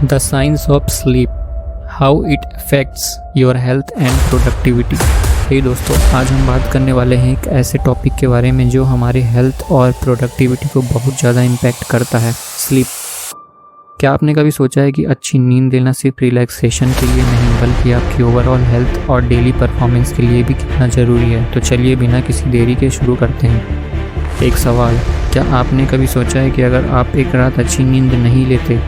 The science of sleep, how it affects your health and productivity। हे दोस्तों, आज हम बात करने वाले हैं एक ऐसे टॉपिक के बारे में जो हमारे हेल्थ और प्रोडक्टिविटी को बहुत ज़्यादा इम्पैक्ट करता है, स्लीप। क्या आपने कभी सोचा है कि अच्छी नींद लेना सिर्फ रिलैक्सेशन के लिए नहीं बल्कि आपकी ओवरऑल हेल्थ और डेली परफॉर्मेंस के लिए भी कितना ज़रूरी है? तो चलिए बिना किसी देरी के शुरू करते हैं। एक सवाल, क्या आपने कभी सोचा है कि अगर आप एक रात अच्छी नींद नहीं लेते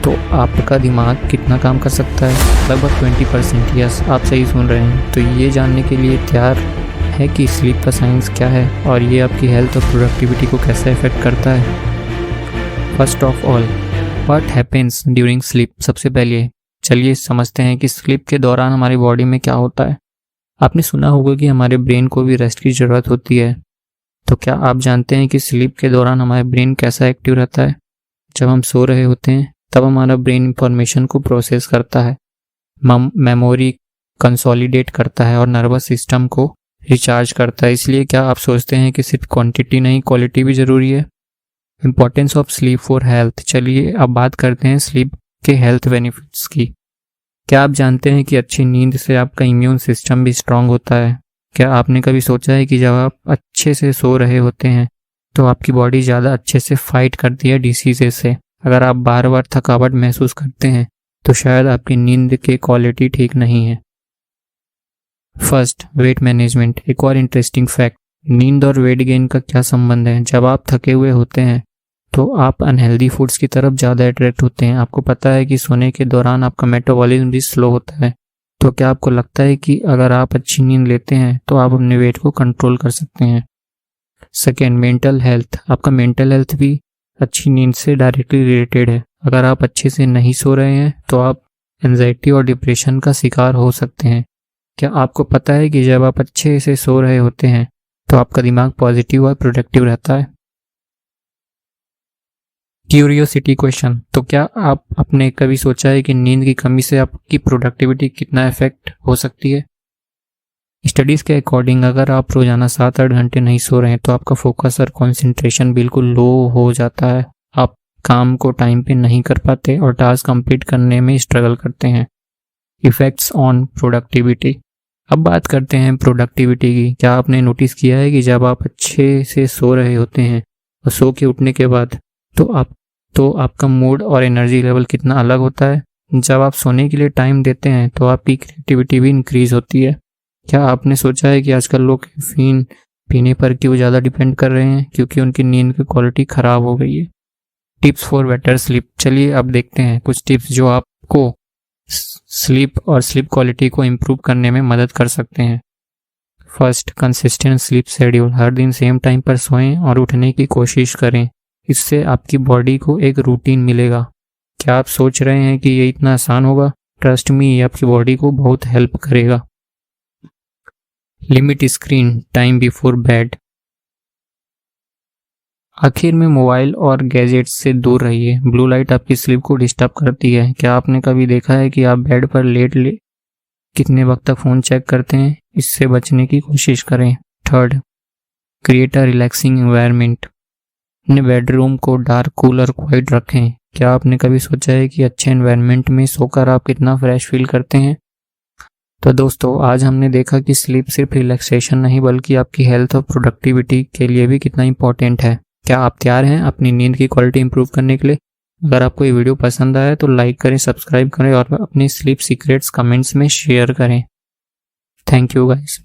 तो आपका दिमाग कितना काम कर सकता है? लगभग 20%। यस, आप सही सुन रहे हैं। तो ये जानने के लिए तैयार है कि स्लीप का साइंस क्या है और ये आपकी हेल्थ और प्रोडक्टिविटी को कैसे अफेक्ट करता है। First of all, what happens during sleep. सबसे पहले चलिए समझते हैं कि स्लीप के दौरान हमारी बॉडी में क्या होता है। आपने सुना होगा कि हमारे ब्रेन को भी रेस्ट की ज़रूरत होती है। तो क्या आप जानते हैं कि स्लीप के दौरान हमारा ब्रेन कैसा एक्टिव रहता है? जब हम सो रहे होते हैं तब हमारा ब्रेन इंफॉर्मेशन को प्रोसेस करता है, मेमोरी कंसोलिडेट करता है और नर्वस सिस्टम को रिचार्ज करता है। इसलिए क्या आप सोचते हैं कि सिर्फ क्वांटिटी नहीं क्वालिटी भी ज़रूरी है? Importance of sleep for health. चलिए अब बात करते हैं स्लीप के हेल्थ बेनिफिट्स की। क्या आप जानते हैं कि अच्छी नींद से आपका इम्यून सिस्टम भी स्ट्रांग होता है? क्या आपने कभी सोचा है कि जब आप अच्छे से सो रहे होते हैं तो आपकी बॉडी ज़्यादा अच्छे से फाइट करती है डिसीजेस से? अगर आप बार बार थकावट महसूस करते हैं तो शायद आपकी नींद की क्वालिटी ठीक नहीं है। First, weight management. एक और इंटरेस्टिंग फैक्ट, नींद और वेट गेन का क्या संबंध है? जब आप थके हुए होते हैं तो आप अनहेल्दी फूड्स की तरफ ज़्यादा अट्रैक्ट होते हैं। आपको पता है कि सोने के दौरान आपका मेटाबॉलिज्म भी स्लो होता है। तो क्या आपको लगता है कि अगर आप अच्छी नींद लेते हैं तो आप अपने वेट को कंट्रोल कर सकते हैं? Second, mental health. आपका मेंटल हेल्थ भी अच्छी नींद से डायरेक्टली रिलेटेड है। अगर आप अच्छे से नहीं सो रहे हैं तो आप एंजाइटी और डिप्रेशन का शिकार हो सकते हैं। क्या आपको पता है कि जब आप अच्छे से सो रहे होते हैं तो आपका दिमाग पॉजिटिव और प्रोडक्टिव रहता है? क्यूरियोसिटी क्वेश्चन, तो क्या आपने कभी सोचा है कि नींद की कमी से आपकी प्रोडक्टिविटी कितना इफेक्ट हो सकती है? स्टडीज़ के अकॉर्डिंग अगर आप रोजाना 7-8 घंटे नहीं सो रहे हैं तो आपका फोकस और कंसंट्रेशन बिल्कुल लो हो जाता है। आप काम को टाइम पे नहीं कर पाते और टास्क कंप्लीट करने में स्ट्रगल करते हैं। Effects on productivity. अब बात करते हैं प्रोडक्टिविटी की। क्या आपने नोटिस किया है कि जब आप अच्छे से सो रहे होते हैं और सो के उठने के बाद तो आपका मूड और एनर्जी लेवल कितना अलग होता है? जब आप सोने के लिए टाइम देते हैं तो आपकी क्रिएटिविटी भी इंक्रीज होती है। क्या आपने सोचा है कि आजकल लोग कैफीन पीने पर क्यों ज़्यादा डिपेंड कर रहे हैं? क्योंकि उनकी नींद की क्वालिटी ख़राब हो गई है। Tips for better sleep. चलिए अब देखते हैं कुछ टिप्स जो आपको स्लीप और स्लीप क्वालिटी को इम्प्रूव करने में मदद कर सकते हैं। First, consistent sleep schedule. हर दिन सेम टाइम पर सोएं और उठने की कोशिश करें। इससे आपकी बॉडी को एक रूटीन मिलेगा। क्या आप सोच रहे हैं कि ये इतना आसान होगा? ट्रस्ट मी, ये आपकी बॉडी को बहुत हेल्प करेगा। Limit screen time before bed. आखिर में मोबाइल और गैजेट्स से दूर रहिए। ब्लू लाइट आपकी स्लीप को डिस्टर्ब करती है। क्या आपने कभी देखा है कि आप बेड पर कितने वक्त तक फ़ोन चेक करते हैं? इससे बचने की कोशिश करें। Third, create a relaxing environment. अपने बेडरूम को डार्क, कूल और क्वाइट रखें। क्या आपने कभी सोचा है कि अच्छे एनवायरनमेंट में सोकर आप कितना फ्रेश फील करते हैं? तो दोस्तों, आज हमने देखा कि स्लीप सिर्फ रिलैक्सेशन नहीं बल्कि आपकी हेल्थ और प्रोडक्टिविटी के लिए भी कितना इंपॉर्टेंट है। क्या आप तैयार हैं अपनी नींद की क्वालिटी इंप्रूव करने के लिए? अगर आपको ये वीडियो पसंद आया तो लाइक करें, सब्सक्राइब करें और अपनी स्लीप सीक्रेट्स कमेंट्स में शेयर करें। Thank you guys.